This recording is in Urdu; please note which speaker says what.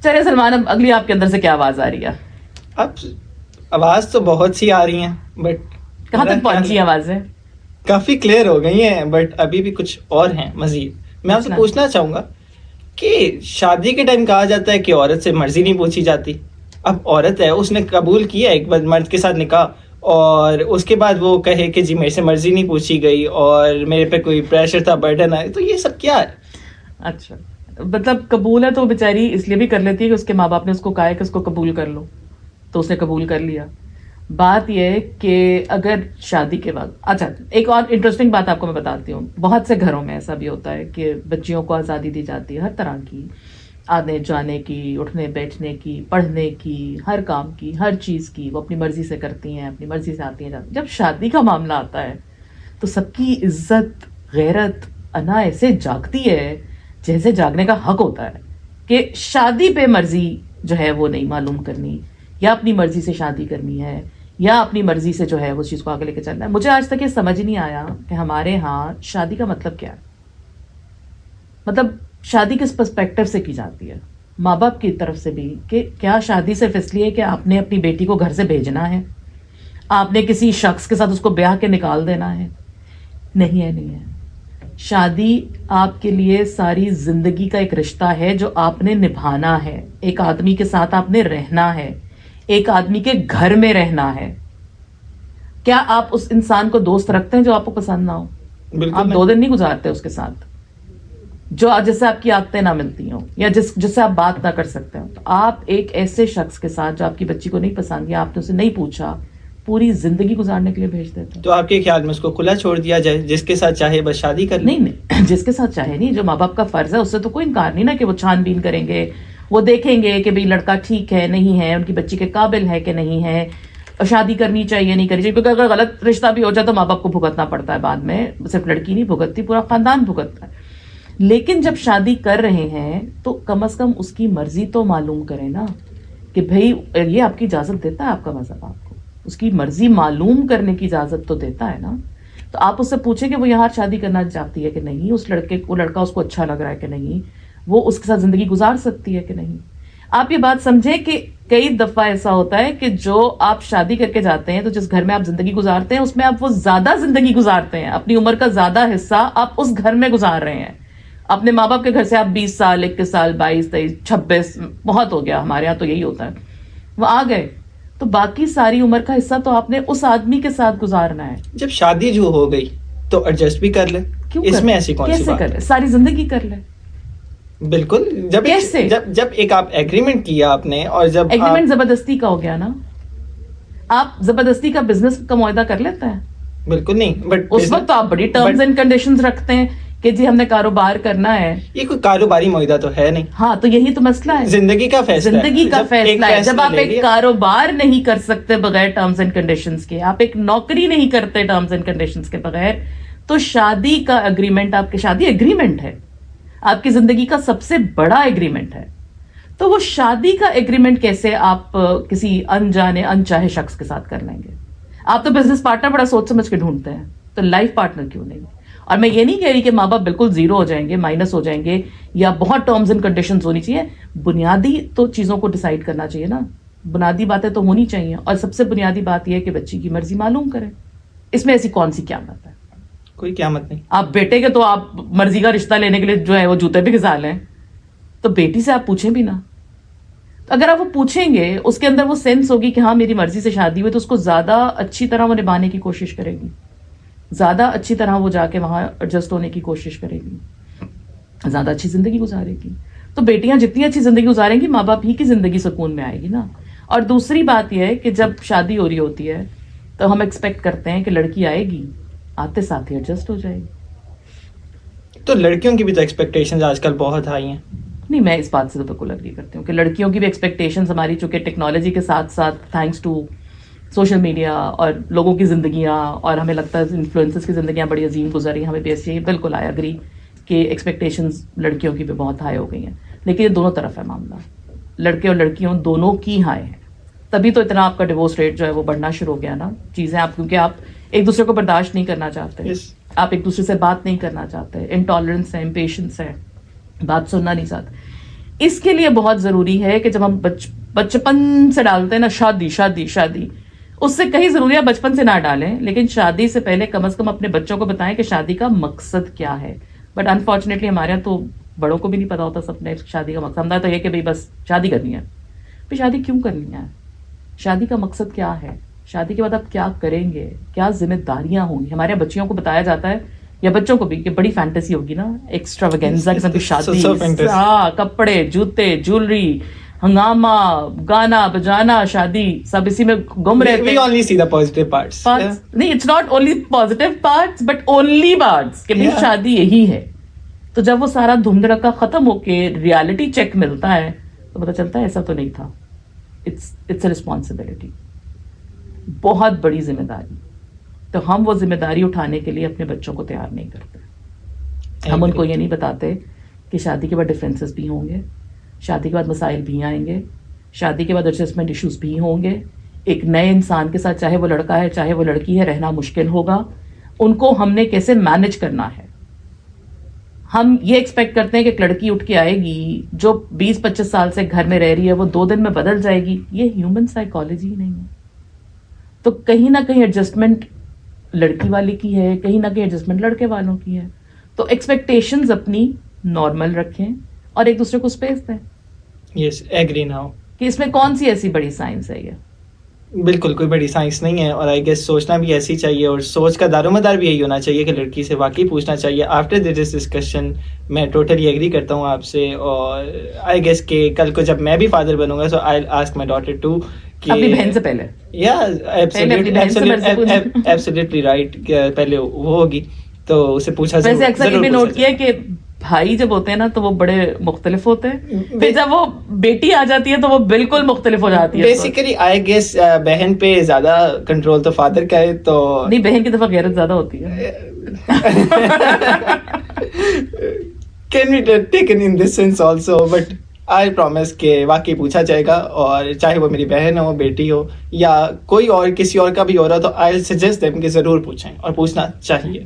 Speaker 1: چلے سلمان، اب اگلی آپ کے اندر سے کیا آواز آ رہی ہے؟
Speaker 2: اب آواز تو بہت سی آ رہی ہیں، بٹ
Speaker 1: کہاں تک پہنچی آوازیں؟
Speaker 2: کافی کلیئر ہو گئی ہیں، بٹ ابھی بھی کچھ اور ہیں مزید. میں آپ سے پوچھنا چاہوں گا کہ شادی کے ٹائم کہا جاتا ہے کہ عورت سے مرضی نہیں پوچھی جاتی. اب عورت ہے، اس نے قبول کیا ایک مرد کے ساتھ نکاح، اور اس کے بعد وہ کہے کہ جی میرے سے مرضی نہیں پوچھی گئی اور میرے پہ کوئی پریشر تھا، برڈن ہے، تو یہ سب کیا ہے؟
Speaker 1: اچھا، مطلب قبول ہے تو بیچاری اس لیے بھی کر لیتی ہے کہ اس کے ماں باپ نے اس کو کہا ہے کہ اس کو قبول کر لو، تو اس نے قبول کر لیا. بات یہ ہے کہ اگر شادی کے بعد، اچھا ایک اور انٹرسٹنگ بات آپ کو میں بتاتی ہوں. بہت سے گھروں میں ایسا بھی ہوتا ہے کہ بچیوں کو آزادی دی جاتی ہے ہر طرح کی، آنے جانے کی، اٹھنے بیٹھنے کی، پڑھنے کی، ہر کام کی، ہر چیز کی وہ اپنی مرضی سے کرتی ہیں، اپنی مرضی سے آتی ہیں جاتی ہیں. جب شادی کا معاملہ آتا ہے تو سب کی عزت، غیرت، انا ایسے جاگتی ہے جیسے جاگنے کا حق ہوتا ہے کہ شادی پہ مرضی جو ہے وہ نہیں معلوم کرنی، یا اپنی مرضی سے شادی کرنی ہے، یا اپنی مرضی سے جو ہے اس چیز کو آگے لے کے چلنا ہے. مجھے آج تک یہ سمجھ نہیں آیا کہ ہمارے ہاں شادی کا مطلب کیا ہے. مطلب شادی کس پرسپیکٹو سے کی جاتی ہے ماں باپ کی طرف سے بھی، کہ کیا شادی صرف اس لیے کہ آپ نے اپنی بیٹی کو گھر سے بھیجنا ہے، آپ نے کسی شخص کے ساتھ اس کو بیاہ کے نکال دینا ہے؟ نہیں ہے، نہیں ہے. شادی آپ کے لیے ساری زندگی کا ایک رشتہ ہے جو آپ نے نبھانا ہے. ایک آدمی کے ساتھ آپ نے رہنا ہے، ایک آدمی کے گھر میں رہنا ہے. کیا آپ اس انسان کو دوست رکھتے ہیں جو آپ کو پسند نہ ہو؟ آپ 2 دن نہیں گزارتے اس کے ساتھ جو جس سے آپ کی عادتیں نہ ملتی ہوں، یا جس سے آپ بات نہ کر سکتے ہو. تو آپ ایک ایسے شخص کے ساتھ جو آپ کی بچی کو نہیں پسند یا آپ نے اسے نہیں پوچھا، پوری زندگی گزارنے کے لیے بھیج دیتے ہیں.
Speaker 2: تو آپ کے خیال میں اس کو کھلا چھوڑ دیا جائے، جس کے ساتھ چاہے بس شادی کر لیں؟
Speaker 1: نہیں، جس کے ساتھ چاہے نہیں. جو ماں باپ کا فرض ہے اس سے تو کوئی انکار نہیں نا، کہ وہ چھان بین کریں گے، وہ دیکھیں گے کہ بھئی لڑکا ٹھیک ہے نہیں ہے، ان کی بچی کے قابل ہے کہ نہیں ہے، اور شادی کرنی چاہیے نہیں کرنی چاہیے. کیونکہ اگر غلط رشتہ بھی ہو جائے تو ماں باپ کو بھگتنا پڑتا ہے بعد میں، صرف لڑکی نہیں بھگتتی، پورا خاندان بھگتتا ہے. لیکن جب شادی کر رہے ہیں تو کم از کم اس کی مرضی تو معلوم کریں نا، کہ بھئی یہ آپ کی اجازت دیتا ہے آپ کا مذہب آپ کو، اس کی مرضی معلوم کرنے کی اجازت تو دیتا ہے نا. تو آپ اس سے پوچھیں کہ وہ یہاں شادی کرنا چاہتی ہے کہ نہیں، وہ لڑکا اس کو اچھا لگ رہا ہے کہ نہیں، وہ اس کے ساتھ زندگی گزار سکتی ہے کہ نہیں. آپ یہ بات سمجھیں کہ کئی دفعہ ایسا ہوتا ہے کہ جو آپ شادی کر کے جاتے ہیں تو جس گھر میں آپ زندگی گزارتے ہیں اس میں آپ وہ زیادہ زندگی گزارتے ہیں، اپنی عمر کا زیادہ حصہ آپ اس گھر میں گزار رہے ہیں. اپنے ماں باپ کے گھر سے آپ 20 سال، 21 سال، 22، 23، 26، بہت ہو گیا، ہمارے یہاں تو یہی ہوتا ہے، وہ آ گئے تو باقی ساری عمر کا حصہ تو آپ نے اس آدمی کے ساتھ گزارنا ہے.
Speaker 2: جب شادی جو ہو گئی تو ایڈجسٹ بھی کر لے، اس میں ایسی کون سی بات؟
Speaker 1: کیسے کر لے؟ ساری زندگی کر لے.
Speaker 2: بالکل. جب ایک آپ ایگریمنٹ کیا آپ نے، اور جب
Speaker 1: ایگریمنٹ زبردستی کا ہو گیا نا. آپ زبردستی کا بزنس کا معاہدہ کر لیتے ہیں؟
Speaker 2: بالکل نہیں. بٹ
Speaker 1: اس وقت تو آپ بڑی ٹرمز اینڈ کنڈیشنز رکھتے ہیں کہ جی ہم نے کاروبار کرنا ہے.
Speaker 2: یہ کوئی کاروباری معاہدہ تو ہے نہیں.
Speaker 1: ہاں تو یہی تو مسئلہ ہے،
Speaker 2: زندگی کا فیصلہ ہے.
Speaker 1: زندگی کا فیصلہ ہے. جب آپ ایک کاروبار نہیں کر سکتے بغیر ٹرمز اینڈ کنڈیشنز کے، آپ ایک نوکری نہیں کرتے ٹرمز اینڈ کنڈیشنز کے بغیر، تو شادی کا اگریمنٹ، آپ کی شادی اگریمنٹ ہے، آپ کی زندگی کا سب سے بڑا اگریمنٹ ہے. تو وہ شادی کا اگریمنٹ کیسے آپ کسی انجانے انچاہے شخص کے ساتھ کر لیں گے؟ آپ تو بزنس پارٹنر بڑا سوچ سمجھ کے ڈھونڈتے ہیں، تو لائف پارٹنر کیوں نہیں؟ اور میں یہ نہیں کہہ رہی کہ ماں باپ بالکل زیرو ہو جائیں گے، مائنس ہو جائیں گے، یا بہت ٹرمز اینڈ کنڈیشنز ہونی چاہیے. بنیادی تو چیزوں کو ڈیسائیڈ کرنا چاہیے نا، بنیادی باتیں تو ہونی چاہیے. اور سب سے بنیادی بات یہ ہے کہ بچی کی مرضی معلوم کرے. اس میں ایسی کون سی قیامت ہے؟
Speaker 2: کوئی قیامت نہیں.
Speaker 1: آپ بیٹے کے تو آپ مرضی کا رشتہ لینے کے لیے جو ہے وہ جوتے بھی گھسا لیں، تو بیٹی سے آپ پوچھیں بھی نا. اگر آپ وہ پوچھیں گے، اس کے اندر وہ سینس ہوگی کہ ہاں میری مرضی سے شادی ہوئی، تو اس کو زیادہ اچھی طرح وہ نبھانے کی کوشش کرے گی، زیادہ اچھی طرح وہ جا کے وہاں ایڈجسٹ ہونے کی کوشش کرے گی، زیادہ اچھی زندگی گزارے گی. تو بیٹیاں جتنی اچھی زندگی گزاریں گی، ماں باپ ہی کی زندگی سکون میں آئے گی نا. اور دوسری بات یہ ہے کہ جب شادی ہو رہی ہوتی ہے تو ہم ایکسپیکٹ کرتے ہیں کہ لڑکی آئے گی، آتے ساتھ ہی ایڈجسٹ ہو جائے گی.
Speaker 2: تو لڑکیوں کی بھی تو ایکسپیکٹیشنز آج کل بہت ہائی ہیں.
Speaker 1: نہیں، میں اس بات سے تو بالکل اگری کرتی ہوں کہ لڑکیوں کی بھی ایکسپیکٹیشنز ہماری، چونکہ ٹیکنالوجی کے ساتھ ساتھ تھینکس ٹو سوشل میڈیا اور لوگوں کی زندگیاں، اور ہمیں لگتا ہے انفلوئنسرز کی زندگیاں بڑی عظیم گزری، ہمیں بھی ایسے ہی بالکل آئی اگری کہ ایکسپیکٹیشنز لڑکیوں کی بھی بہت ہائی ہو گئی ہیں. لیکن یہ دونوں طرف ہے معاملہ، لڑکے اور لڑکیوں دونوں کی ہائی ہیں. تبھی تو اتنا آپ کا ڈیورس ریٹ جو ہے وہ بڑھنا شروع ہو گیا نا. چیزیں آپ، کیونکہ آپ ایک دوسرے کو برداشت نہیں کرنا چاہتے، آپ ایک دوسرے سے بات نہیں کرنا چاہتے، انٹالرنس ہے، امپیشنس ہے، بات سننا نہیں چاہتے. اس کے لیے بہت ضروری ہے کہ جب ہم بچپن سے ڈالتے ہیں نا شادی شادی شادی، اس سے کہیں ضروری ہے بچپن سے نہ ڈالیں، لیکن شادی سے پہلے کم از کم اپنے بچوں کو بتائیں کہ شادی کا مقصد کیا ہے. بٹ انفارچونیٹلی ہمارے یہاں تو بڑوں کو بھی نہیں پتا ہوتا سب نے شادی کا مقصد. ہمارا تو یہ کہ بھائی بس شادی کرنی ہے. پھر شادی کیوں کرنی ہے؟ شادی کا مقصد کیا ہے؟ شادی کے بعد آپ کیا کریں گے؟ کیا ذمہ داریاں ہوں گی؟ ہمارے بچیوں کو بتایا جاتا ہے یا بچوں کو بھی کہ بڑی فینٹیسی ہوگی نا، ایکسٹراویگنزا قسم کی شادی، کپڑے جوتے جولری ہنگامہ گانا بجانا شادی سب اسی میں گم رہتے
Speaker 2: We
Speaker 1: ہیں.
Speaker 2: only see the positive parts. Yeah.
Speaker 1: نہیں it's not only positive parts but only parts کہ بھائی شادی یہی ہے. تو جب وہ سارا دھوم دھڑکا ختم ہو کے ریالٹی چیک ملتا ہے تو پتہ چلتا ہے ایسا تو نہیں تھا. اٹس اے رسپانسبلٹی، بہت بڑی ذمہ داری. تو ہم وہ ذمہ داری اٹھانے کے لیے اپنے بچوں کو تیار نہیں کرتے. ہم ان کو یہ نہیں بتاتے کہ شادی کے بعد ڈفرینسز بھی ہوں گے، شادی کے بعد مسائل بھی آئیں گے، شادی کے بعد ایڈجسٹمنٹ ایشوز بھی ہوں گے. ایک نئے انسان کے ساتھ چاہے وہ لڑکا ہے چاہے وہ لڑکی ہے رہنا مشکل ہوگا. ان کو ہم نے کیسے مینج کرنا ہے. ہم یہ ایکسپیکٹ کرتے ہیں کہ ایک لڑکی اٹھ کے آئے گی جو 20-25 سال سے گھر میں رہ رہی ہے وہ 2 دن میں بدل جائے گی. یہ ہیومن سائیکالوجی نہیں ہے. تو کہیں نہ کہیں ایڈجسٹمنٹ لڑکی والی کی ہے، کہیں نہ کہیں ایڈجسٹمنٹ لڑکے والوں کی ہے. تو ایکسپیکٹیشنز اپنی نارمل رکھیں اور ایک دوسرے کو اسپیس دیں.
Speaker 2: Yes, agree now.
Speaker 1: کہ اس میں کون سی ایسی بڑی سائنس ہے یہ؟
Speaker 2: بالکل کوئی بڑی سائنس نہیں ہے، اور آئی گیس سوچنا بھی ایسی چاہیے، اور سوچ کا دار و مدار بھی یہی ہونا چاہیے کہ لڑکی سے واقعی پوچھنا چاہیے. آفٹر دس ڈسکشن میں ٹوٹلی ایگری کرتا ہوں آپ سے، اور آئی گیس کہ کل کو جب میں بھی فادر بنوں گا so I ask my daughter to
Speaker 1: اپنی بہن سے پہلے.
Speaker 2: ایبسلیٹلی رائٹ، پہلے وہ ہوگی تو اسے پوچھا.
Speaker 1: ویسے اکثر یہ بھی نوٹ کیا کہ بھائی جب ہوتے ہیں نا تو وہ بڑے مختلف ہوتے ہیں، پھر جب وہ بیٹی آ جاتی ہے تو وہ بالکل مختلف ہو جاتی ہے.
Speaker 2: بیسیکلی آئی گیس بہن پہ زیادہ کنٹرول تو فادر کا ہے. تو
Speaker 1: نہیں، بہن کی دفعہ غیرت زیادہ ہوتی ہے.
Speaker 2: can be taken in this sense also, but I promise کہ واقعی پوچھا جائے گا، اور چاہے وہ میری بہن ہو، بیٹی ہو، یا کوئی اور کسی اور کا بھی ہو رہا تو I'll suggest them کہ ضرور پوچھیں، اور پوچھنا چاہیے.